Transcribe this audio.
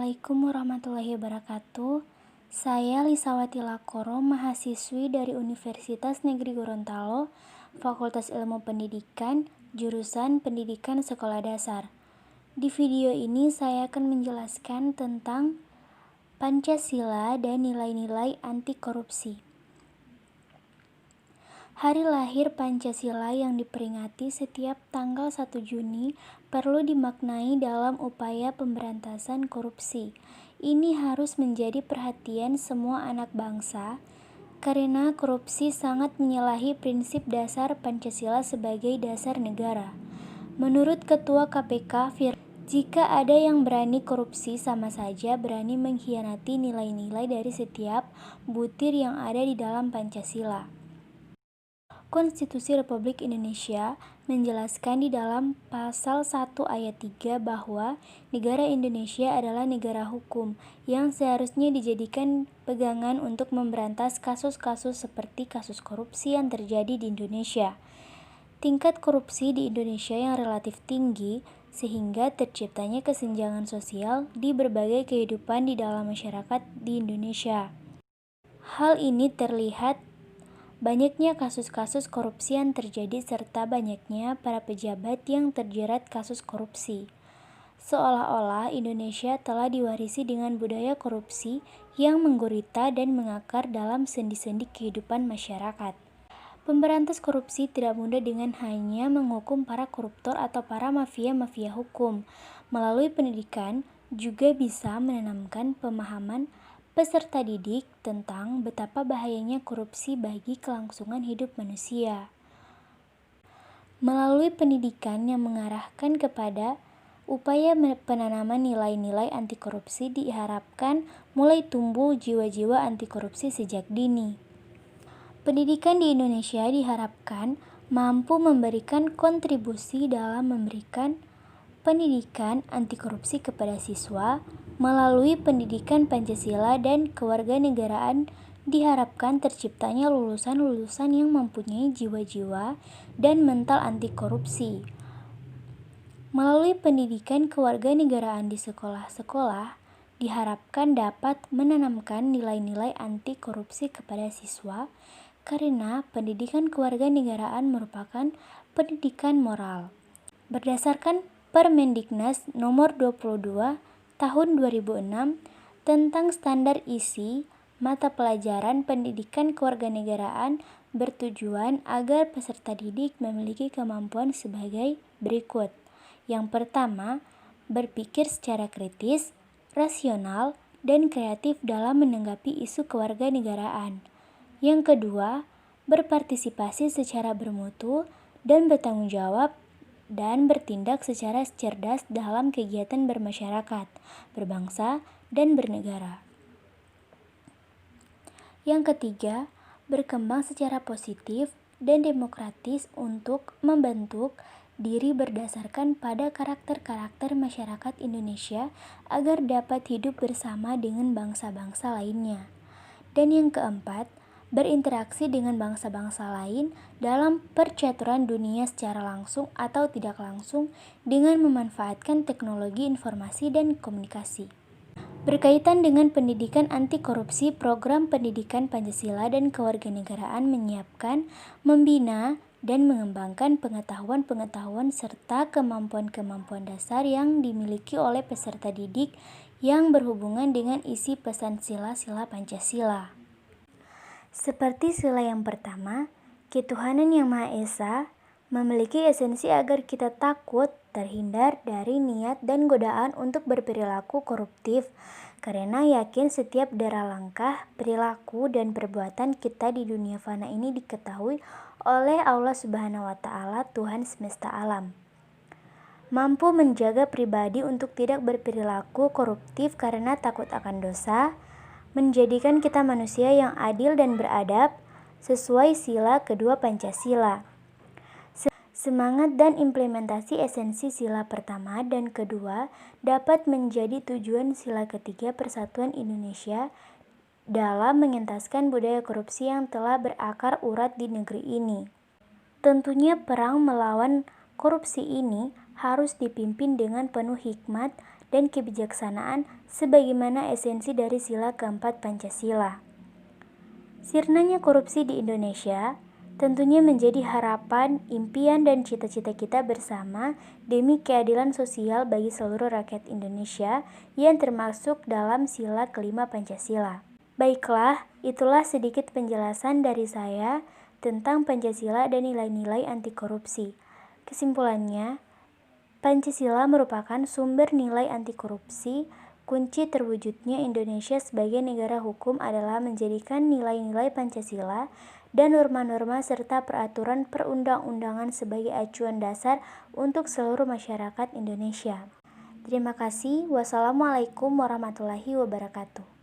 Assalamualaikum warahmatullahi wabarakatuh. Saya Lisawati Lakoro, mahasiswi dari Universitas Negeri Gorontalo, Fakultas Ilmu Pendidikan, jurusan Pendidikan Sekolah Dasar. Di video ini saya akan menjelaskan tentang Pancasila dan nilai-nilai anti korupsi. Hari lahir Pancasila yang diperingati setiap tanggal 1 Juni perlu dimaknai dalam upaya pemberantasan korupsi. Ini harus menjadi perhatian semua anak bangsa, karena korupsi sangat menyalahi prinsip dasar Pancasila sebagai dasar negara. Menurut Ketua KPK, jika ada yang berani korupsi sama saja berani mengkhianati nilai-nilai dari setiap butir yang ada di dalam Pancasila. Konstitusi Republik Indonesia menjelaskan di dalam pasal 1 ayat 3 bahwa negara Indonesia adalah negara hukum yang seharusnya dijadikan pegangan untuk memberantas kasus-kasus seperti kasus korupsi yang terjadi di Indonesia. Tingkat korupsi di Indonesia yang relatif tinggi sehingga terciptanya kesenjangan sosial di berbagai kehidupan di dalam masyarakat di Indonesia. Hal ini terlihat banyaknya kasus-kasus korupsi yang terjadi serta banyaknya para pejabat yang terjerat kasus korupsi. Seolah-olah Indonesia telah diwarisi dengan budaya korupsi yang menggurita dan mengakar dalam sendi-sendi kehidupan masyarakat. Pemberantas korupsi tidak mudah dengan hanya menghukum para koruptor atau para mafia-mafia hukum. Melalui pendidikan juga bisa menanamkan pemahaman peserta didik tentang betapa bahayanya korupsi bagi kelangsungan hidup manusia. Melalui pendidikan yang mengarahkan kepada upaya penanaman nilai-nilai anti korupsi diharapkan mulai tumbuh jiwa-jiwa anti korupsi sejak dini. Pendidikan di Indonesia diharapkan mampu memberikan kontribusi dalam memberikan pendidikan anti korupsi kepada siswa. Melalui pendidikan Pancasila dan kewarganegaraan diharapkan terciptanya lulusan-lulusan yang mempunyai jiwa-jiwa dan mental anti korupsi. Melalui pendidikan kewarganegaraan di sekolah-sekolah diharapkan dapat menanamkan nilai-nilai anti korupsi kepada siswa karena pendidikan kewarganegaraan merupakan pendidikan moral. Berdasarkan Permendiknas nomor 22 tahun 2006 tentang standar isi mata pelajaran pendidikan kewarganegaraan bertujuan agar peserta didik memiliki kemampuan sebagai berikut. Yang pertama, berpikir secara kritis, rasional, dan kreatif dalam menanggapi isu kewarganegaraan. Yang kedua, berpartisipasi secara bermutu dan bertanggung jawab dan bertindak secara cerdas dalam kegiatan bermasyarakat, berbangsa, dan bernegara. Yang ketiga, berkembang secara positif dan demokratis untuk membentuk diri berdasarkan pada karakter-karakter masyarakat Indonesia agar dapat hidup bersama dengan bangsa-bangsa lainnya. Dan yang keempat, berinteraksi dengan bangsa-bangsa lain dalam percaturan dunia secara langsung atau tidak langsung dengan memanfaatkan teknologi informasi dan komunikasi. Berkaitan dengan pendidikan anti korupsi, program pendidikan Pancasila dan kewarganegaraan menyiapkan, membina, dan mengembangkan pengetahuan-pengetahuan serta kemampuan-kemampuan dasar yang dimiliki oleh peserta didik yang berhubungan dengan isi pesan sila-sila Pancasila. Seperti sila yang pertama, ketuhanan yang Maha Esa memiliki esensi agar kita takut, terhindar dari niat dan godaan untuk berperilaku koruptif, karena yakin setiap darah langkah, perilaku, dan perbuatan kita di dunia fana ini diketahui oleh Allah Subhanahu wa Ta'ala, Tuhan semesta alam. Mampu menjaga pribadi untuk tidak berperilaku koruptif karena takut akan dosa, menjadikan kita manusia yang adil dan beradab sesuai sila kedua Pancasila. Semangat dan implementasi esensi sila pertama dan kedua dapat menjadi tujuan sila ketiga Persatuan Indonesia dalam mengentaskan budaya korupsi yang telah berakar urat di negeri ini. Tentunya perang melawan korupsi ini harus dipimpin dengan penuh hikmat dan kebijaksanaan sebagaimana esensi dari sila keempat Pancasila. Sirnanya korupsi di Indonesia tentunya menjadi harapan, impian, dan cita-cita kita bersama demi keadilan sosial bagi seluruh rakyat Indonesia yang termasuk dalam sila kelima Pancasila. Baiklah, itulah sedikit penjelasan dari saya tentang Pancasila dan nilai-nilai anti korupsi. Kesimpulannya, Pancasila merupakan sumber nilai anti korupsi. Kunci terwujudnya Indonesia sebagai negara hukum adalah menjadikan nilai-nilai Pancasila dan norma-norma serta peraturan perundang-undangan sebagai acuan dasar untuk seluruh masyarakat Indonesia. Terima kasih. Wassalamualaikum warahmatullahi wabarakatuh.